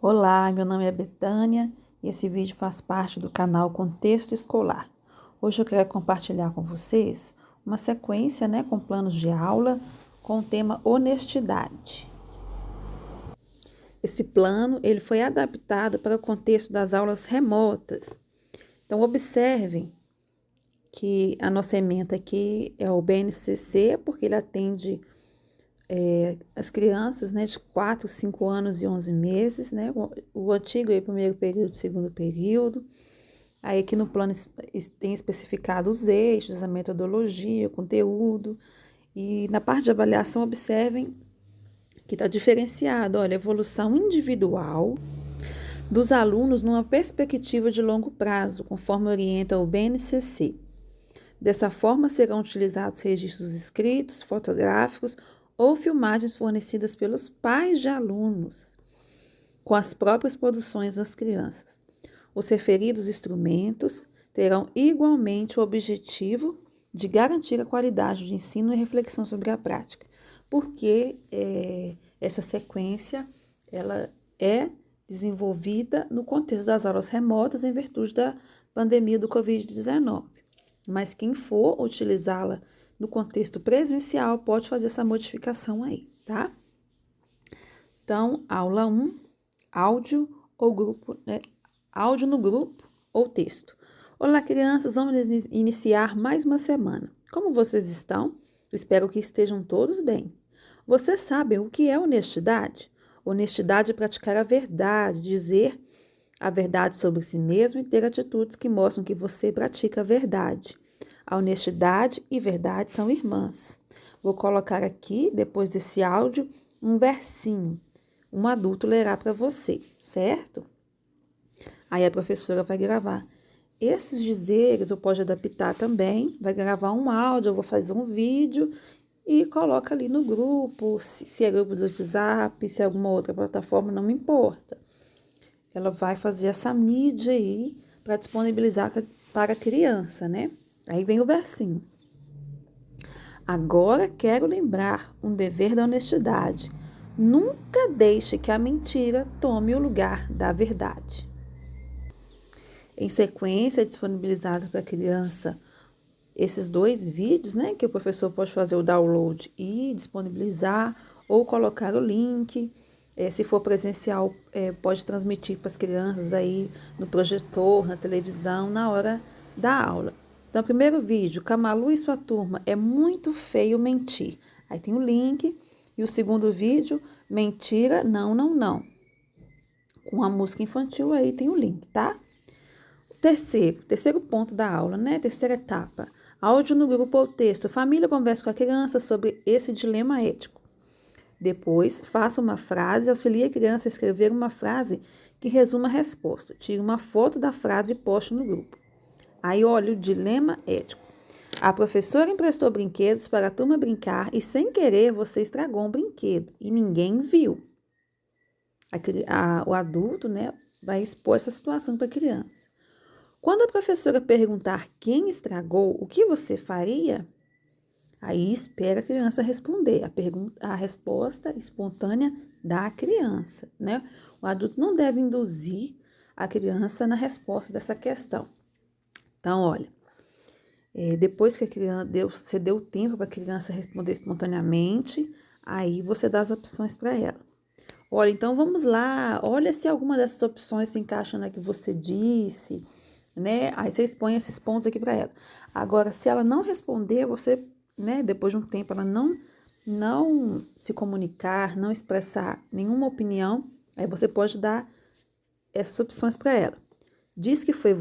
Olá, meu nome é Betânia e esse vídeo faz parte do canal Contexto Escolar. Hoje eu quero compartilhar com vocês uma sequência, com planos de aula com o tema honestidade. Esse plano ele foi adaptado para o contexto das aulas remotas. Então observem que a nossa ementa aqui é o BNCC, porque ele atende as crianças, de 4, 5 anos e 11 meses, o antigo é primeiro período, segundo período. Aí aqui no plano tem especificado os eixos, a metodologia, o conteúdo. E na parte de avaliação, observem que está diferenciado, olha, evolução individual dos alunos numa perspectiva de longo prazo, conforme orienta o BNCC. Dessa forma, serão utilizados registros escritos, fotográficos ou filmagens fornecidas pelos pais de alunos, com as próprias produções das crianças. Os referidos instrumentos terão igualmente o objetivo de garantir a qualidade de ensino e reflexão sobre a prática, porque essa sequência ela é desenvolvida no contexto das aulas remotas em virtude da pandemia do Covid-19. Mas quem for utilizá-la no contexto presencial pode fazer essa modificação aí, tá? Então, aula 1, áudio ou grupo, áudio no grupo ou texto. Olá, crianças, vamos iniciar mais uma semana. Como vocês estão? Espero que estejam todos bem. Vocês sabem o que é honestidade? Honestidade é praticar a verdade, dizer a verdade sobre si mesmo e ter atitudes que mostram que você pratica a verdade. A honestidade e verdade são irmãs. Vou colocar aqui, depois desse áudio, um versinho. Um adulto lerá para você, certo? Aí a professora vai gravar esses dizeres, ou pode adaptar também, vai gravar um áudio, eu vou fazer um vídeo e coloca ali no grupo, se é grupo do WhatsApp, se é alguma outra plataforma, não me importa. Ela vai fazer essa mídia aí para disponibilizar para a criança, Aí vem o versinho. Agora quero lembrar um dever da honestidade. Nunca deixe que a mentira tome o lugar da verdade. Em sequência, é disponibilizado para a criança esses 2 vídeos, que o professor pode fazer o download e disponibilizar, ou colocar o link. Se for presencial, pode transmitir para as crianças aí no projetor, na televisão, na hora da aula. Então, o primeiro vídeo, Camalu e sua turma, é muito feio mentir. Aí tem o link. E o segundo vídeo, mentira, não, não, não. Com a música infantil, aí tem o link, tá? Terceiro ponto da aula, Terceira etapa. Áudio no grupo ou texto. Família conversa com a criança sobre esse dilema ético. Depois, faça uma frase, auxilie a criança a escrever uma frase que resuma a resposta. Tire uma foto da frase e poste no grupo. Aí, olha o dilema ético. A professora emprestou brinquedos para a turma brincar e, sem querer, você estragou um brinquedo e ninguém viu. O adulto, vai expor essa situação para a criança. Quando a professora perguntar quem estragou, o que você faria? Aí espera a criança responder. A resposta espontânea da criança, O adulto não deve induzir a criança na resposta dessa questão. Então, olha, depois que você deu tempo para a criança responder espontaneamente, aí você dá as opções para ela. Olha, então vamos lá, olha se alguma dessas opções se encaixa na que você disse, Aí você expõe esses pontos aqui para ela. Agora, se ela não responder, você, depois de um tempo, ela não se comunicar, não expressar nenhuma opinião, aí você pode dar essas opções para ela. Diz que foi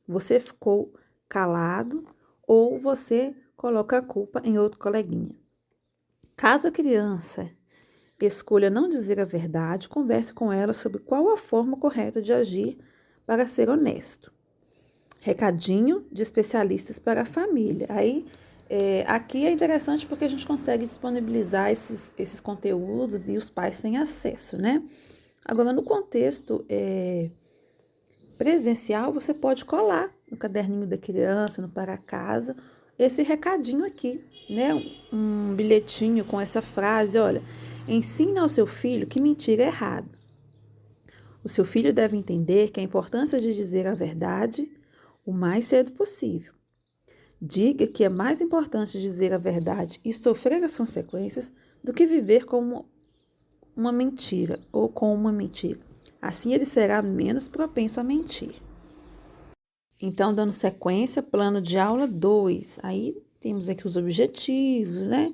você ficou calado, ou você coloca a culpa em outro coleguinha. Caso a criança escolha não dizer a verdade, converse com ela sobre qual a forma correta de agir para ser honesto. Recadinho de especialistas para a família. Aí, aqui é interessante porque a gente consegue disponibilizar esses conteúdos e os pais têm acesso, Agora, no contexto presencial, você pode colar no caderninho da criança, no para casa, esse recadinho aqui, Um bilhetinho com essa frase, olha, ensina ao seu filho que mentir é errado. O seu filho deve entender que a importância de dizer a verdade o mais cedo possível. Diga que é mais importante dizer a verdade e sofrer as consequências do que viver como uma mentira ou com uma mentira. Assim ele será menos propenso a mentir. Então, dando sequência, plano de aula 2. Aí temos aqui os objetivos, né?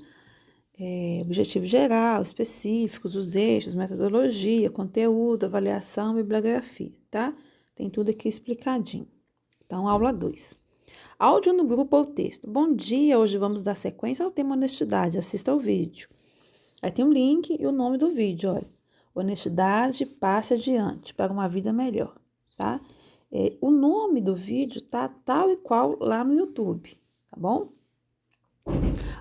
Objetivo geral, específicos, os eixos, metodologia, conteúdo, avaliação, bibliografia, tá? Tem tudo aqui explicadinho. Então, aula 2. Áudio no grupo ou texto. Bom dia, hoje vamos dar sequência ao tema honestidade. Assista ao vídeo. Aí tem um link e o nome do vídeo, olha. Honestidade, passe adiante para uma vida melhor, tá? O nome do vídeo tá tal e qual lá no YouTube, tá bom?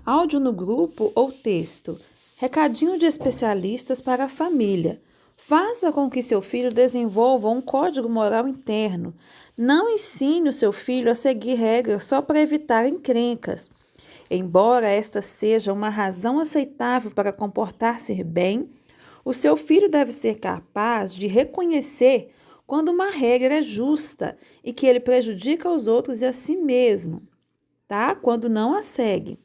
Áudio no grupo ou texto. Recadinho de especialistas para a família. Faça com que seu filho desenvolva um código moral interno. Não ensine o seu filho a seguir regras só para evitar encrencas. Embora esta seja uma razão aceitável para comportar-se bem, o seu filho deve ser capaz de reconhecer quando uma regra é justa e que ele prejudica os outros e a si mesmo, tá? Quando não a segue.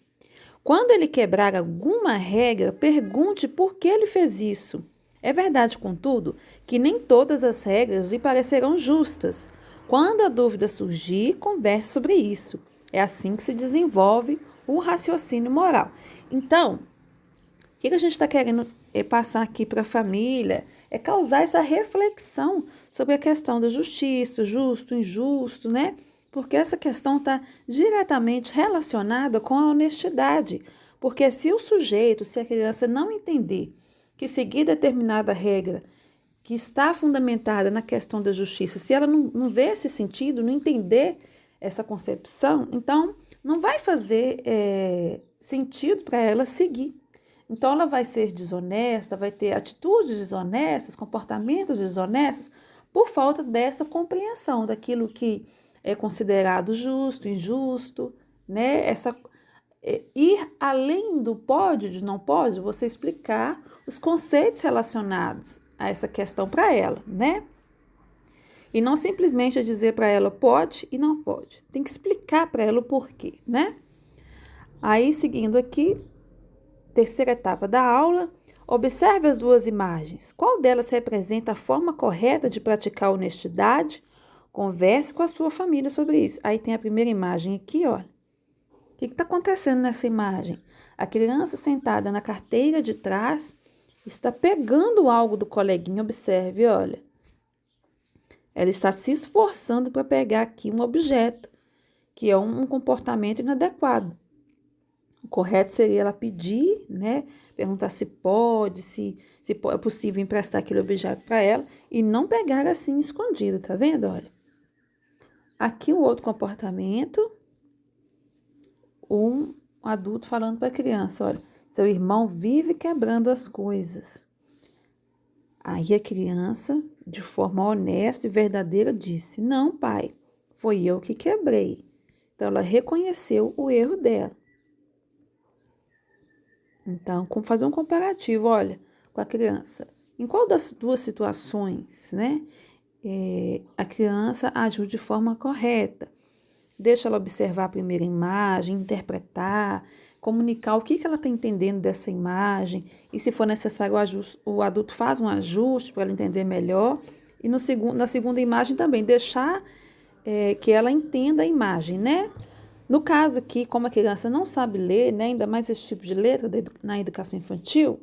Quando ele quebrar alguma regra, pergunte por que ele fez isso. É verdade, contudo, que nem todas as regras lhe parecerão justas. Quando a dúvida surgir, converse sobre isso. É assim que se desenvolve o raciocínio moral. Então, o que a gente está querendo passar aqui para a família? É causar essa reflexão sobre a questão da justiça, justo, injusto, né? Porque essa questão está diretamente relacionada com a honestidade. Porque se o sujeito, se a criança não entender que seguir determinada regra que está fundamentada na questão da justiça, se ela não vê esse sentido, não entender essa concepção, então não vai fazer sentido para ela seguir. Então ela vai ser desonesta, vai ter atitudes desonestas, comportamentos desonestos, por falta dessa compreensão daquilo que é considerado justo, injusto, né? Ir além do pode, de não pode, você explicar os conceitos relacionados a essa questão para ela, né? E não simplesmente dizer para ela pode e não pode. Tem que explicar para ela o porquê, né? Aí, seguindo aqui, terceira etapa da aula, observe as duas imagens. Qual delas representa a forma correta de praticar a honestidade? Converse com a sua família sobre isso. Aí tem a primeira imagem aqui, olha. O que está acontecendo nessa imagem? A criança sentada na carteira de trás está pegando algo do coleguinha. Observe, olha. Ela está se esforçando para pegar aqui um objeto, que é um comportamento inadequado. O correto seria ela pedir, né? Perguntar se pode, se é possível emprestar aquele objeto para ela e não pegar assim escondido, tá vendo? Olha. Aqui o outro comportamento, um adulto falando para a criança, olha, seu irmão vive quebrando as coisas. Aí a criança, de forma honesta e verdadeira, disse, não, pai, foi eu que quebrei. Então ela reconheceu o erro dela. Então, como fazer um comparativo, olha, com a criança. Em qual das duas situações, né, a criança agiu de forma correta? Deixa ela observar a primeira imagem, interpretar, comunicar o que ela está entendendo dessa imagem. E se for necessário, o adulto faz um ajuste para ela entender melhor. E na segunda imagem também, deixar que ela entenda a imagem, né? No caso aqui, como a criança não sabe ler, né, ainda mais esse tipo de letra na educação infantil,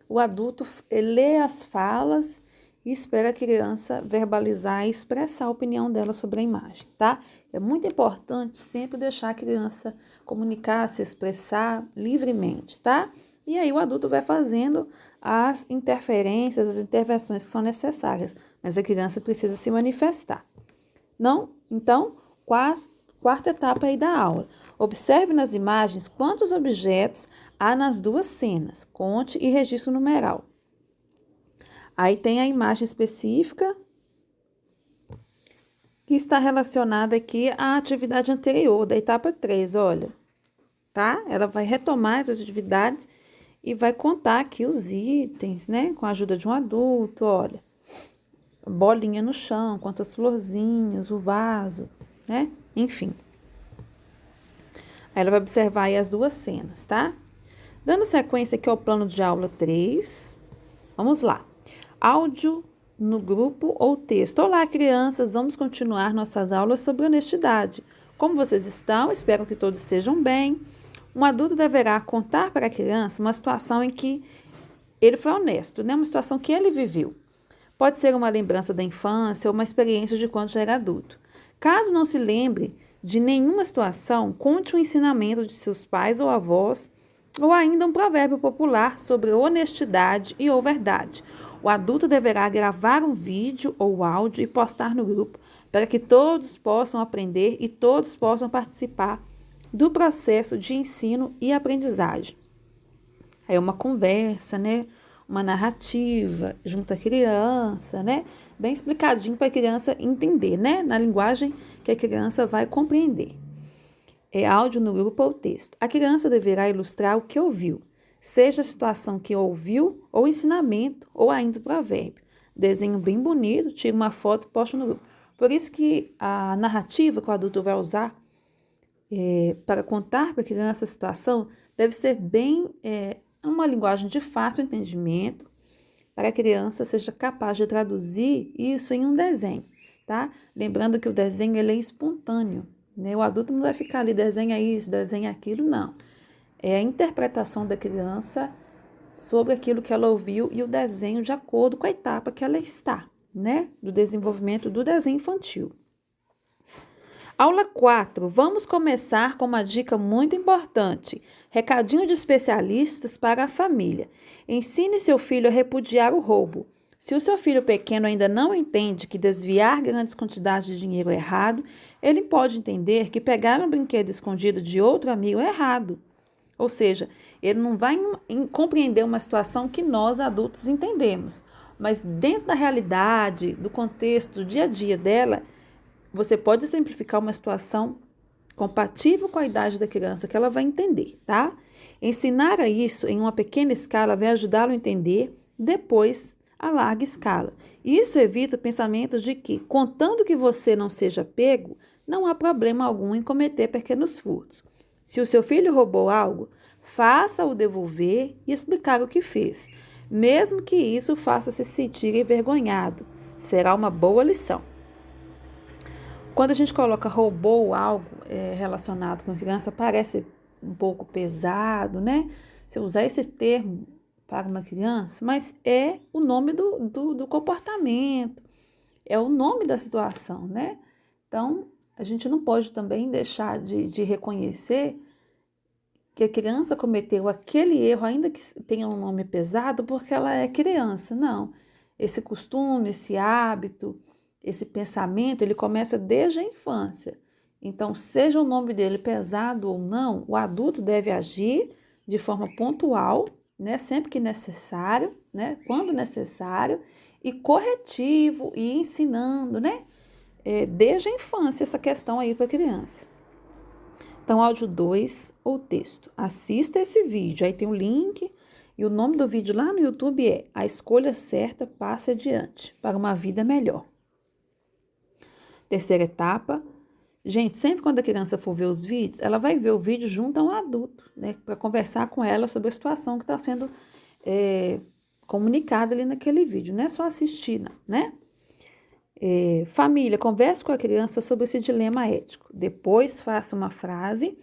o adulto lê as falas e espera a criança verbalizar e expressar a opinião dela sobre a imagem, tá? É muito importante sempre deixar a criança comunicar, se expressar livremente, tá? E aí o adulto vai fazendo as interferências, as intervenções que são necessárias, mas a criança precisa se manifestar. Não? Então, quarta etapa aí da aula. Observe nas imagens quantos objetos há nas duas cenas. Conte e registre o numeral. Aí tem a imagem específica que está relacionada aqui à atividade anterior, da etapa 3, olha. Tá? Ela vai retomar essas atividades e vai contar aqui os itens, né? Com a ajuda de um adulto, olha. bolinha no chão, quantas florzinhas, o vaso, né? Enfim. Aí ela vai observar aí as duas cenas, tá? Dando sequência aqui ao plano de aula 3, vamos lá. Áudio no grupo ou texto. Olá, crianças, vamos continuar nossas aulas sobre honestidade. Como vocês estão? Espero que todos estejam bem. Um adulto deverá contar para a criança uma situação em que ele foi honesto, né? Uma situação que ele viveu. Pode ser uma lembrança da infância ou uma experiência de quando já era adulto. Caso não se lembre de nenhuma situação, conte um ensinamento de seus pais ou avós, ou ainda um provérbio popular sobre honestidade e ou verdade. O adulto deverá gravar um vídeo ou áudio e postar no grupo para que todos possam aprender e todos possam participar do processo de ensino e aprendizagem. É uma conversa, né? Uma narrativa junto à criança, né? Bem explicadinho para a criança entender, né? Na linguagem que a criança vai compreender. É áudio no grupo ou texto. A criança deverá ilustrar o que ouviu, seja a situação que ouviu, ou ensinamento, ou ainda o provérbio. Desenho bem bonito, tira uma foto e posta no grupo. Por isso que a narrativa que o adulto vai usar para contar para a criança a situação deve ser bem uma linguagem de fácil entendimento, para que a criança seja capaz de traduzir isso em um desenho, tá? Lembrando que o desenho ele é espontâneo, né? O adulto não vai ficar ali, desenha isso, desenha aquilo, não. É a interpretação da criança sobre aquilo que ela ouviu e o desenho de acordo com a etapa que ela está, né? Do desenvolvimento do desenho infantil. Aula 4. Vamos começar com uma dica muito importante. Recadinho de especialistas para a família. Ensine seu filho a repudiar o roubo. Se o seu filho pequeno ainda não entende que desviar grandes quantidades de dinheiro é errado, ele pode entender que pegar um brinquedo escondido de outro amigo é errado. Ou seja, ele não vai compreender uma situação que nós adultos entendemos, mas dentro da realidade, do contexto, do dia a dia dela, você pode simplificar uma situação compatível com a idade da criança que ela vai entender, tá? Ensinar a isso em uma pequena escala vai ajudá-lo a entender depois a larga escala. Isso evita pensamentos de que, contanto que você não seja pego, não há problema algum em cometer pequenos furtos. Se o seu filho roubou algo, faça-o devolver e explicar o que fez, mesmo que isso o faça se sentir envergonhado. Será uma boa lição. Quando a gente coloca roubou algo relacionado com criança, parece um pouco pesado, né? Se usar esse termo para uma criança, mas é o nome do comportamento, é o nome da situação, né? Então, a gente não pode também deixar de reconhecer que a criança cometeu aquele erro, ainda que tenha um nome pesado, porque ela é criança. Não. Esse costume, esse hábito, esse pensamento, ele começa desde a infância. Então, seja o nome dele pesado ou não, o adulto deve agir de forma pontual, né, sempre que necessário, né, quando necessário, e corretivo, e ensinando, né, desde a infância essa questão aí para a criança. Então, áudio 2 ou texto. Assista esse vídeo, aí tem o link e o nome do vídeo lá no YouTube é A Escolha Certa Passe Adiante, para uma vida melhor. Terceira etapa. Gente, sempre quando a criança for ver os vídeos, ela vai ver o vídeo junto a um adulto, né? Para conversar com ela sobre a situação que está sendo comunicada ali naquele vídeo. Não é só assistir, não, né? Família, converse com a criança sobre esse dilema ético. Depois, faça uma frase,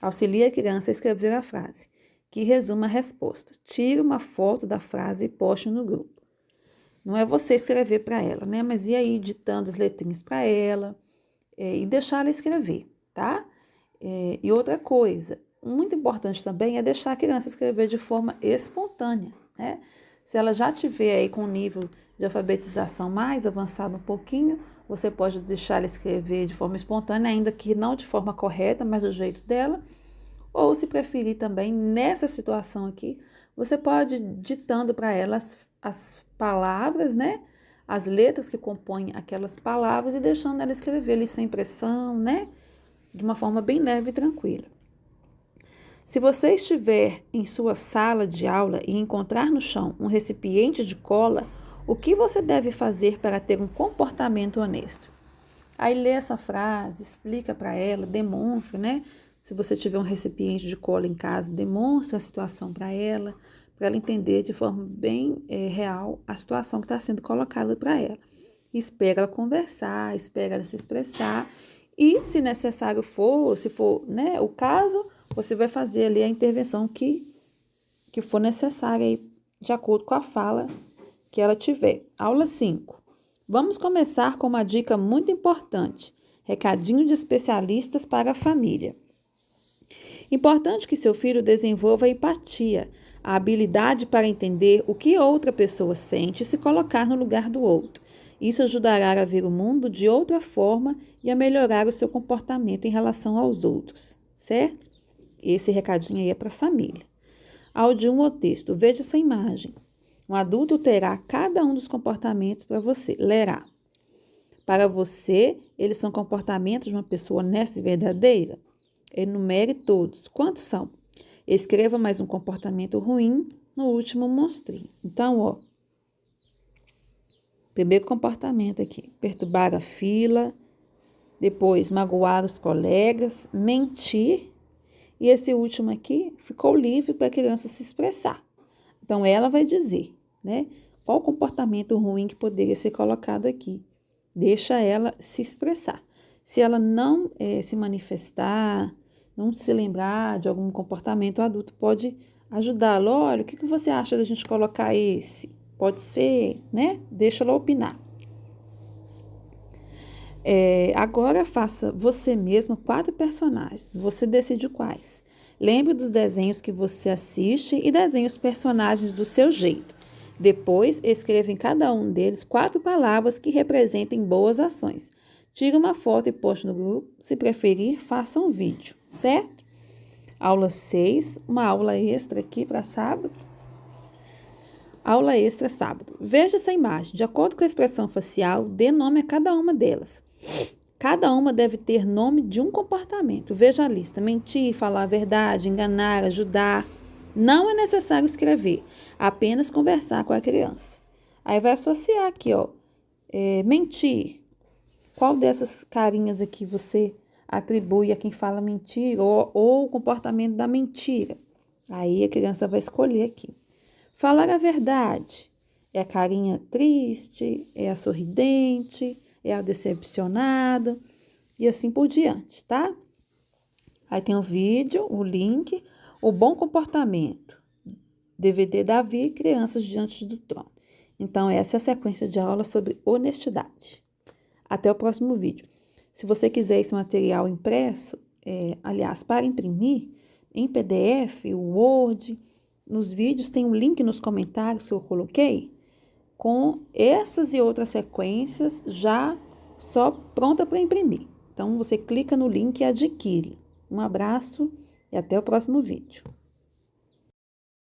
auxilie a criança a escrever a frase, que resuma a resposta. Tire uma foto da frase e poste no grupo. Não é você escrever para ela, né? Mas ir aí ditando as letrinhas para ela e deixar ela escrever, tá? E outra coisa, muito importante também é deixar a criança escrever de forma espontânea, né? Se ela já tiver aí com um nível de alfabetização mais avançado um pouquinho, você pode deixar ela escrever de forma espontânea, ainda que não de forma correta, mas do jeito dela. Ou, se preferir também, nessa situação aqui, você pode ir ditando para ela as palavras, né? As letras que compõem aquelas palavras e deixando ela escrever ali sem pressão, né? De uma forma bem leve e tranquila. Se você estiver em sua sala de aula e encontrar no chão um recipiente de cola O que você deve fazer para ter um comportamento honesto? Aí lê essa frase, explica para ela, demonstra, né? Se você tiver um recipiente de cola em casa, demonstra a situação para ela entender de forma bem real a situação que está sendo colocada para ela. Espera ela conversar, espera ela se expressar e, se necessário for, se for, né, o caso, você vai fazer ali a intervenção que for necessária aí, de acordo com a fala que ela tiver. Aula 5. Vamos começar com uma dica muito importante. Recadinho de especialistas para a família. Importante que seu filho desenvolva a empatia, a habilidade para entender o que outra pessoa sente e se colocar no lugar do outro. Isso ajudará a ver o mundo de outra forma e a melhorar o seu comportamento em relação aos outros, certo? Esse recadinho aí é para a família. Áudio 1 ou texto. Veja essa imagem. Um adulto terá cada um dos comportamentos para você. Lerá. Para você, eles são comportamentos de uma pessoa honesta e verdadeira? Enumere todos. Quantos são? Escreva mais um comportamento ruim no último mostre. Então, ó. Primeiro comportamento aqui. Perturbar a fila. Depois, magoar os colegas. Mentir. E esse último aqui ficou livre para a criança se expressar. Então, ela vai dizer, né? Qual o comportamento ruim que poderia ser colocado aqui? Deixa ela se expressar. Se ela não se manifestar, não se lembrar de algum comportamento, o adulto pode ajudá-lo. Olha, o que você acha da gente colocar esse? Pode ser, né? Deixa ela opinar. Agora faça você mesmo 4 personagens. Você decide quais. Lembre dos desenhos que você assiste e desenhe os personagens do seu jeito. Depois, escreva em cada um deles 4 palavras que representem boas ações. Tire uma foto e poste no grupo. Se preferir, faça um vídeo, certo? Aula 6, uma aula extra aqui para sábado. Aula extra sábado. Veja essa imagem. De acordo com a expressão facial, dê nome a cada uma delas. Cada uma deve ter nome de um comportamento. Veja a lista. Mentir, falar a verdade, enganar, ajudar. Não é necessário escrever, apenas conversar com a criança. Aí vai associar aqui, ó. Mentir. Qual dessas carinhas aqui você atribui a quem fala mentira ou o comportamento da mentira? Aí a criança vai escolher aqui. Falar a verdade. É a carinha triste, é a sorridente, é a decepcionada e assim por diante, tá? Aí tem o vídeo, o link, o bom comportamento, DVD Davi e Crianças Diante do Trono. Então, essa é a sequência de aulas sobre honestidade. Até o próximo vídeo. Se você quiser esse material impresso, aliás, para imprimir, em PDF, Word, nos vídeos tem um link nos comentários que eu coloquei, com essas e outras sequências já só pronta para imprimir. Então, você clica no link e adquire. Um abraço e até o próximo vídeo.